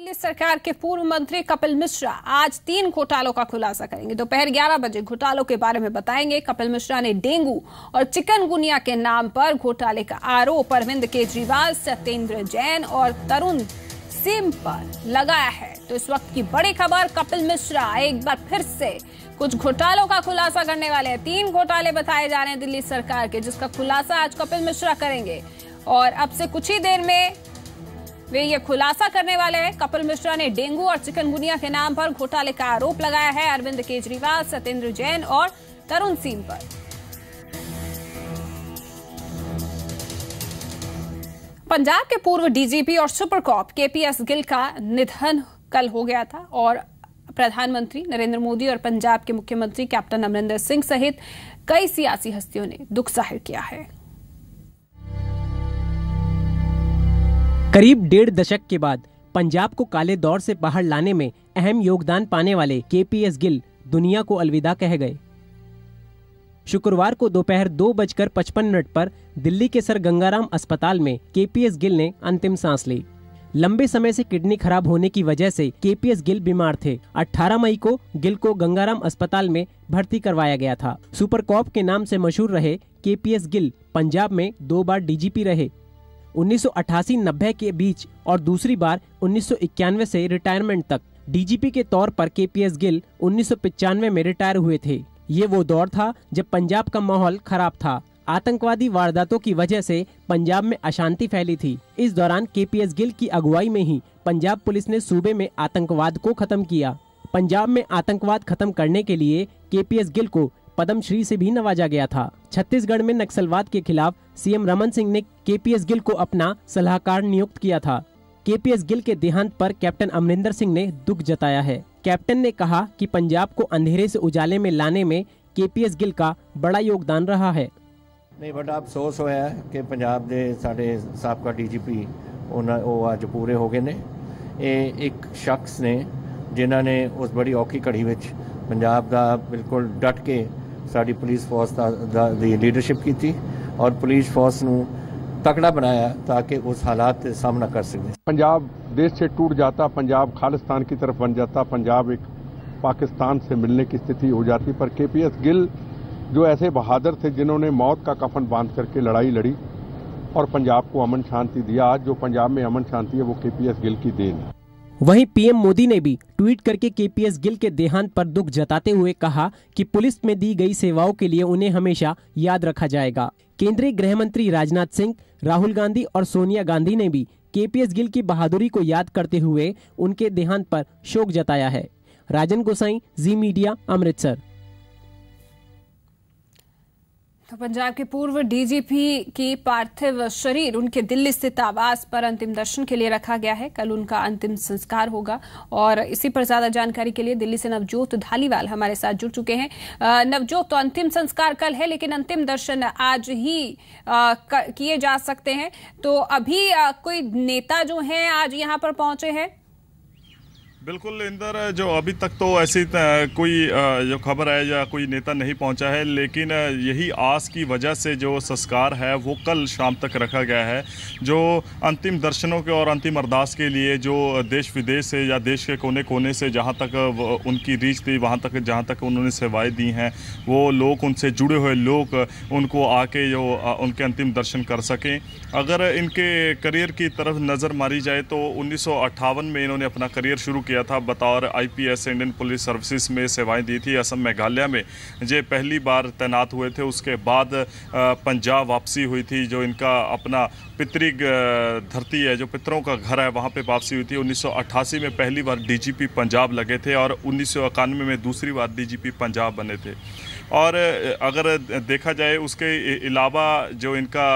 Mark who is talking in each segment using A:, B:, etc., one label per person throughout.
A: दिल्ली सरकार के पूर्व मंत्री कपिल मिश्रा आज 3 घोटालों का खुलासा करेंगे। दोपहर 11 बजे घोटालों के बारे में बताएंगे। कपिल मिश्रा ने डेंगू और चिकनगुनिया के नाम पर घोटाले का आरोप अरविंद केजरीवाल, सत्येंद्र जैन और तरुण सिंह पर लगाया है। तो इस वक्त की बड़ी खबर, कपिल मिश्रा एक बार फिर से कुछ घोटालों का खुलासा करने वाले हैं। 3 घोटाले बताए जा रहे हैं दिल्ली सरकार के, जिसका खुलासा आज कपिल मिश्रा करेंगे और अब से कुछ ही देर में वे ये खुलासा करने वाले हैं। कपिल मिश्रा ने डेंगू और चिकनगुनिया के नाम पर घोटाले का आरोप लगाया है अरविंद केजरीवाल, सत्येंद्र जैन और तरुण सिंह पर। पंजाब के पूर्व डीजीपी और सुपर कॉप केपीएस गिल का निधन कल हो गया था और प्रधानमंत्री नरेंद्र मोदी और पंजाब के मुख्यमंत्री कैप्टन अमरिंदर सिंह सहित कई सियासी हस्तियों ने दुख जाहिर किया है।
B: करीब 1.5 दशक के बाद पंजाब को काले दौर से बाहर लाने में अहम योगदान पाने वाले केपीएस गिल दुनिया को अलविदा कह गए। शुक्रवार को दोपहर 2:55 पर दिल्ली के सर गंगाराम अस्पताल में केपीएस गिल ने अंतिम सांस ली। लंबे समय से किडनी खराब होने की वजह से केपीएस गिल बीमार थे। 18 मई को गिल को गंगाराम अस्पताल में भर्ती करवाया गया था। सुपर कॉप के नाम से मशहूर रहे केपीएस गिल पंजाब में 2 बार डीजीपी रहे। 1988-90 के बीच और दूसरी बार 1991 से रिटायरमेंट तक डीजीपी के तौर पर केपीएस गिल 1995 में रिटायर हुए थे। ये वो दौर था जब पंजाब का माहौल खराब था। आतंकवादी वारदातों की वजह से पंजाब में अशांति फैली थी। इस दौरान केपीएस गिल की अगुवाई में ही पंजाब पुलिस ने सूबे में आतंकवाद को खत्म किया। पंजाब में आतंकवाद खत्म करने के लिए केपीएस गिल को पद्मश्री से भी नवाजा गया था। छत्तीसगढ़ में नक्सलवाद के खिलाफ सीएम रमन सिंह ने केपीएस गिल को अपना सलाहकार नियुक्त किया था। केपीएस गिल के देहांत पर कैप्टन अमरिंदर सिंह ने दुख जताया है। कैप्टन ने कहा कि पंजाब को अंधेरे से उजाले में लाने में केपीएस गिल का बड़ा योगदान रहा है।
C: नहीं, बड़ा अफसोस होया है कि पंजाब के साडे साबका डीजीपी अज पूरे हो गए ने। एक शख्स ने जिन्हों ने उस बड़ी औखी घड़ी में पंजाब का बिल्कुल डट के साड़ी पुलिस फोर्स दी लीडरशिप की थी और पुलिस फोर्स नू तकड़ा बनाया ताकि उस हालात का सामना कर सके। पंजाब देश से टूट जाता, पंजाब खालिस्तान की तरफ बन जाता, पंजाब एक पाकिस्तान से मिलने की स्थिति हो जाती। पर केपीएस गिल जो ऐसे बहादुर थे जिन्होंने मौत का कफन बांध करके लड़ाई लड़ी और पंजाब को अमन शांति दिया। आज जो पंजाब में अमन शांति है वो केपीएस गिल की देन है।
B: वहीं पीएम मोदी ने भी ट्वीट करके केपीएस गिल के देहांत पर दुख जताते हुए कहा कि पुलिस में दी गई सेवाओं के लिए उन्हें हमेशा याद रखा जाएगा। केंद्रीय गृह मंत्री राजनाथ सिंह, राहुल गांधी और सोनिया गांधी ने भी केपीएस गिल की बहादुरी को याद करते हुए उनके देहांत पर शोक जताया है। राजन गोसाई, जी मीडिया, अमृतसर।
A: तो पंजाब के पूर्व डीजीपी की पार्थिव शरीर उनके दिल्ली स्थित आवास पर अंतिम दर्शन के लिए रखा गया है। कल उनका अंतिम संस्कार होगा और इसी पर ज्यादा जानकारी के लिए दिल्ली से नवजोत धालीवाल हमारे साथ जुड़ चुके हैं। नवजोत, तो अंतिम संस्कार कल है लेकिन अंतिम दर्शन आज ही किए जा सकते हैं। तो अभी कोई नेता जो हैं आज यहाँ पर पहुंचे हैं?
D: बिल्कुल इंदर, जो अभी तक तो ऐसी कोई जो खबर है या कोई नेता नहीं पहुंचा है, लेकिन यही आस की वजह से जो संस्कार है वो कल शाम तक रखा गया है। जो अंतिम दर्शनों के और अंतिम अरदास के लिए जो देश विदेश से या देश के कोने कोने से जहां तक उनकी रीच थी, वहां तक जहां तक उन्होंने सेवाएं दी हैं, वो लोग, उनसे जुड़े हुए लोग उनको आके जो उनके अंतिम दर्शन कर सकें। अगर इनके करियर की तरफ नज़र मारी जाए तो 1958 में इन्होंने अपना करियर शुरू किया था। बतौर आईपीएस इंडियन पुलिस सर्विसेज में सेवाएं दी थी। असम मेघालय में जो पहली बार तैनात हुए थे, उसके बाद पंजाब वापसी हुई थी। जो इनका अपना पितृक धरती है, जो पितरों का घर है, वहाँ पे वापसी हुई थी। 1988 में पहली बार डीजीपी पंजाब लगे थे और 1991 में दूसरी बार डीजीपी पंजाब बने थे। और अगर देखा जाए उसके अलावा जो इनका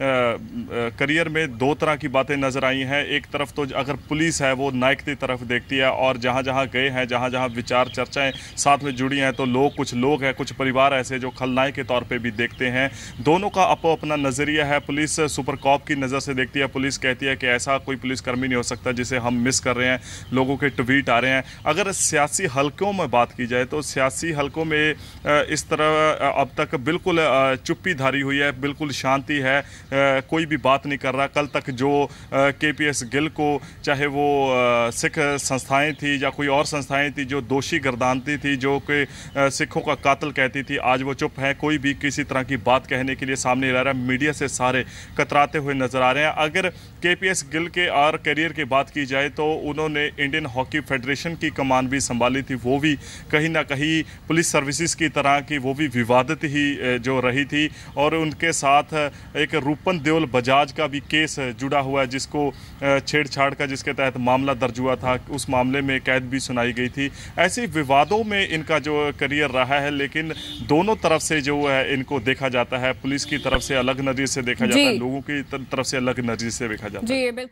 D: करियर में 2 तरह की बातें नज़र आई हैं। एक तरफ तो अगर पुलिस है वो नायक की तरफ देखती है और जहाँ जहाँ गए हैं, जहाँ जहाँ विचार चर्चाएं साथ में जुड़ी हैं, तो कुछ लोग हैं, कुछ परिवार ऐसे जो खलनायक के तौर पे भी देखते हैं। दोनों का अपो अपना नज़रिया है। पुलिस सुपर कॉप की नज़र से देखती है। पुलिस कहती है कि ऐसा कोई पुलिसकर्मी नहीं हो सकता जिसे हम मिस कर रहे हैं। लोगों के ट्वीट आ रहे हैं। अगर सियासी हलकों में बात की जाए तो सियासी हलकों में इस तरह अब तक बिल्कुल चुप्पी धारी हुई है, बिल्कुल शांति है। कोई भी बात नहीं कर रहा। कल तक जो KPS गिल को, चाहे वो सिख संस्थाएं थी या कोई और संस्थाएं थी जो दोषी गर्दानती थी, जो कि सिखों का कातिल कहती थी, आज वो चुप है। कोई भी किसी तरह की बात कहने के लिए सामने नहीं आ रहा है। मीडिया से सारे कतराते हुए नजर आ रहे हैं। अगर KPS गिल के और करियर की बात की जाए तो उन्होंने इंडियन हॉकी फेडरेशन की कमान भी संभाली थी, वो भी कहीं ना कहीं पुलिस सर्विसेज की तरह की वो भी विवादित ही जो रही थी। और उनके साथ एक रूपन देओल बजाज का भी केस जुड़ा हुआ है, जिसको छेड़छाड़ का जिसके तहत मामला दर्ज हुआ था, उस मामले में कैद भी सुनाई गई थी। ऐसे विवादों में इनका जो करियर रहा है, लेकिन दोनों तरफ से जो है इनको देखा जाता है। पुलिस की तरफ से अलग नजरिए से देखा जाता है, लोगों की तरफ से अलग नजरिए से देखा जाता है।